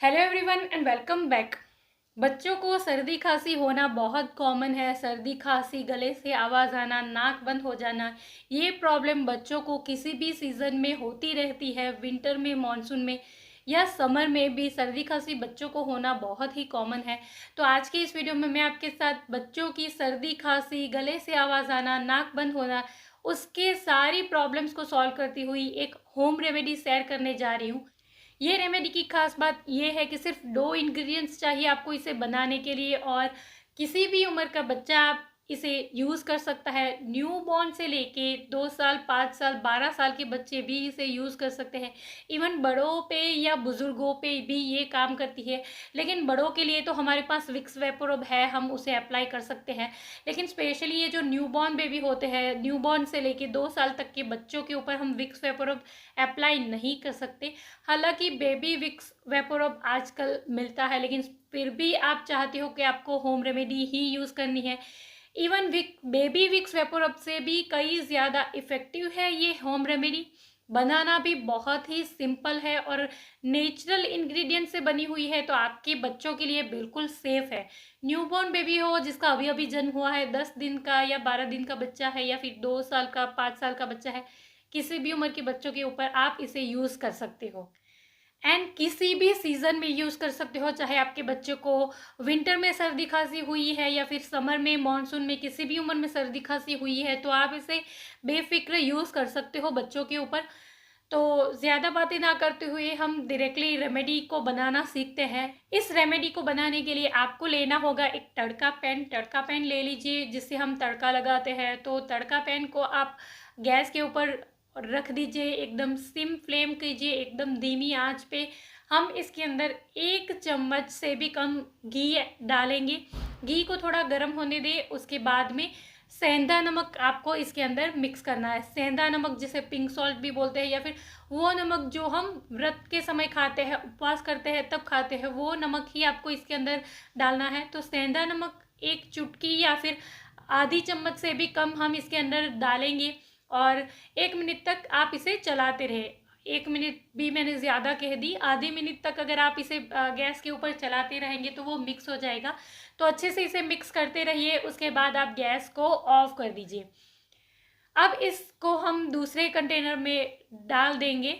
Hello everyone and welcome back. बच्चों को सर्दी खांसी होना बहुत कॉमन है। सर्दी खांसी, गले से आवाज़ आना, नाक बंद हो जाना, ये प्रॉब्लम बच्चों को किसी भी सीज़न में होती रहती है। विंटर में, मानसून में या समर में भी सर्दी खांसी बच्चों को होना बहुत ही कॉमन है। तो आज की इस वीडियो में मैं आपके साथ बच्चों की सर्दी खांसी, गले से आवाज़ आना, नाक बंद होना, उसके सारी प्रॉब्लम्स को सॉल्व करती हुई एक होम रेमेडी शेयर करने जा रही हूँ। ये रेमेडी की खास बात ये है कि सिर्फ 2 इंग्रेडिएंट्स चाहिए आपको इसे बनाने के लिए और किसी भी उम्र का बच्चा आप इसे यूज़ कर सकता है। न्यूबॉर्न से लेके 2 साल, 5 साल, 12 साल के बच्चे भी इसे यूज़ कर सकते हैं। इवन बड़ों पे या बुज़ुर्गों पे भी ये काम करती है। लेकिन बड़ों के लिए तो हमारे पास विक्स वेपोरब है, हम उसे अप्लाई कर सकते हैं। लेकिन स्पेशली ये जो न्यूबॉर्न बेबी होते हैं, न्यूबॉर्न से लेके 2 साल तक के बच्चों के ऊपर हम विक्स वेपोरब अप्लाई नहीं कर सकते। हालांकि बेबी विक्स वेपोरब आजकल मिलता है, लेकिन फिर भी आप चाहते हो कि आपको होम रेमेडी ही यूज़ करनी है। इवन बेबी विक्स वेपोरब से भी कई ज़्यादा इफ़ेक्टिव है ये होम रेमेडी। बनाना भी बहुत ही सिंपल है और नेचुरल इंग्रेडिएंट से बनी हुई है, तो आपके बच्चों के लिए बिल्कुल सेफ़ है। न्यूबॉर्न बेबी हो जिसका अभी अभी जन्म हुआ है, 10 दिन का या 12 दिन का बच्चा है, या फिर 2 साल का, 5 साल का बच्चा है, किसी भी उम्र के बच्चों के ऊपर आप इसे यूज़ कर सकते हो। एंड किसी भी सीज़न में यूज़ कर सकते हो, चाहे आपके बच्चे को विंटर में सर्दी खांसी हुई है या फिर समर में, मानसून में, किसी भी उम्र में सर्दी खांसी हुई है, तो आप इसे बेफिक्र यूज़ कर सकते हो बच्चों के ऊपर। तो ज़्यादा बातें ना करते हुए हम डायरेक्टली रेमेडी को बनाना सीखते हैं। इस रेमेडी को बनाने के लिए आपको लेना होगा एक तड़का पैन। तड़का पैन ले लीजिए जिससे हम तड़का लगाते हैं। तो तड़का पैन को आप गैस के ऊपर रख दीजिए, एकदम सिम फ्लेम कीजिए, एकदम धीमी आंच पे। हम इसके अंदर 1 चम्मच से भी कम घी डालेंगे। घी को थोड़ा गर्म होने दें, उसके बाद में सेंधा नमक आपको इसके अंदर मिक्स करना है। सेंधा नमक जिसे पिंक सॉल्ट भी बोलते हैं, या फिर वो नमक जो हम व्रत के समय खाते हैं, उपवास करते हैं तब खाते हैं, वो नमक ही आपको इसके अंदर डालना है। तो सेंधा नमक 1 चुटकी या फिर आधी चम्मच से भी कम हम इसके अंदर डालेंगे और 1 मिनट तक आप इसे चलाते रहे। 1 मिनट भी मैंने ज़्यादा कह दी, आधे मिनट तक अगर आप इसे गैस के ऊपर चलाते रहेंगे तो वो मिक्स हो जाएगा। तो अच्छे से इसे मिक्स करते रहिए, उसके बाद आप गैस को ऑफ कर दीजिए। अब इसको हम दूसरे कंटेनर में डाल देंगे।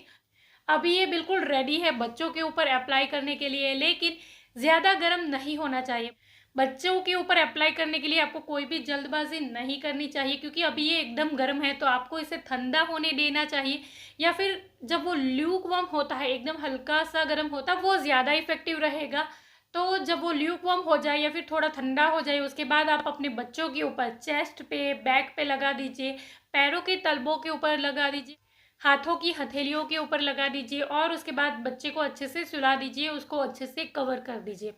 अभी ये बिल्कुल रेडी है बच्चों के ऊपर अप्लाई करने के लिए, लेकिन ज़्यादा गर्म नहीं होना चाहिए। बच्चों के ऊपर अप्लाई करने के लिए आपको कोई भी जल्दबाजी नहीं करनी चाहिए, क्योंकि अभी ये एकदम गर्म है, तो आपको इसे ठंडा होने देना चाहिए। या फिर जब वो ल्यूक वार्म होता है, एकदम हल्का सा गर्म होता है, वो ज़्यादा इफेक्टिव रहेगा। तो जब वो ल्यूक वार्म हो जाए या फिर थोड़ा ठंडा हो जाए, उसके बाद आप अपने बच्चों के ऊपर चेस्ट पे, बैक पे लगा दीजिए, पैरों के तलबों के ऊपर लगा दीजिए, हाथों की हथेलियों के ऊपर लगा दीजिए और उसके बाद बच्चे को अच्छे से सुला दीजिए, उसको अच्छे से कवर कर दीजिए।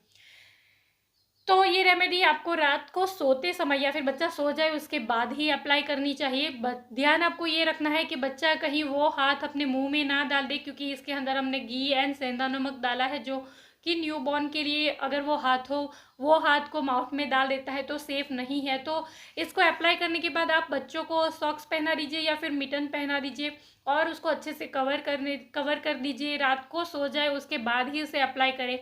तो ये रेमेडी आपको रात को सोते समय या फिर बच्चा सो जाए उसके बाद ही अप्लाई करनी चाहिए। ध्यान आपको ये रखना है कि बच्चा कहीं वो हाथ अपने मुंह में ना डाल दे, क्योंकि इसके अंदर हमने घी एंड सेंधा नमक डाला है, जो कि न्यूबॉर्न के लिए अगर वो हाथ को माउथ में डाल देता है तो सेफ नहीं है। तो इसको अप्लाई करने के बाद आप बच्चों को सॉक्स पहना दीजिए या फिर मिटन पहना दीजिए और उसको अच्छे से कवर कर दीजिए। रात को सो जाए उसके बाद ही उसे अप्लाई करें।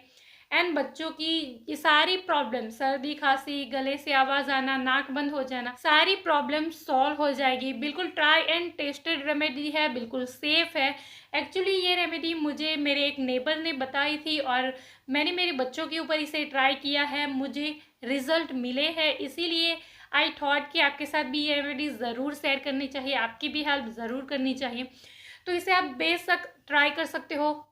एंड बच्चों की ये सारी प्रॉब्लम, सर्दी खांसी, गले से आवाज़ आना, नाक बंद हो जाना, सारी प्रॉब्लम सॉल्व हो जाएगी। बिल्कुल ट्राई एंड टेस्टेड रेमेडी है, बिल्कुल सेफ है। एक्चुअली ये रेमेडी मुझे मेरे एक नेबर ने बताई थी और मैंने मेरे बच्चों के ऊपर इसे ट्राई किया है, मुझे रिजल्ट मिले हैं। इसीलिए आई थॉट कि आपके साथ भी ये रेमेडी ज़रूर शेयर करनी चाहिए, आपकी भी हेल्प ज़रूर करनी चाहिए। तो इसे आप बेशक ट्राई कर सकते हो।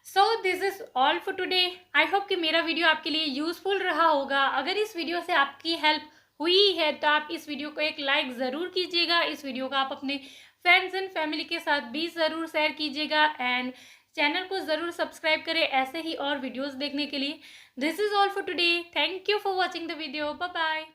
So this is all for today. I hope कि मेरा वीडियो आपके लिए यूज़फुल रहा होगा। अगर इस वीडियो से आपकी हेल्प हुई है तो आप इस वीडियो को एक लाइक ज़रूर कीजिएगा। इस वीडियो को आप अपने फ्रेंड्स एंड फैमिली के साथ भी ज़रूर शेयर कीजिएगा एंड चैनल को ज़रूर सब्सक्राइब करें ऐसे ही और वीडियोज़ देखने के लिए। This is all for today. Thank you for watching the video. Bye bye.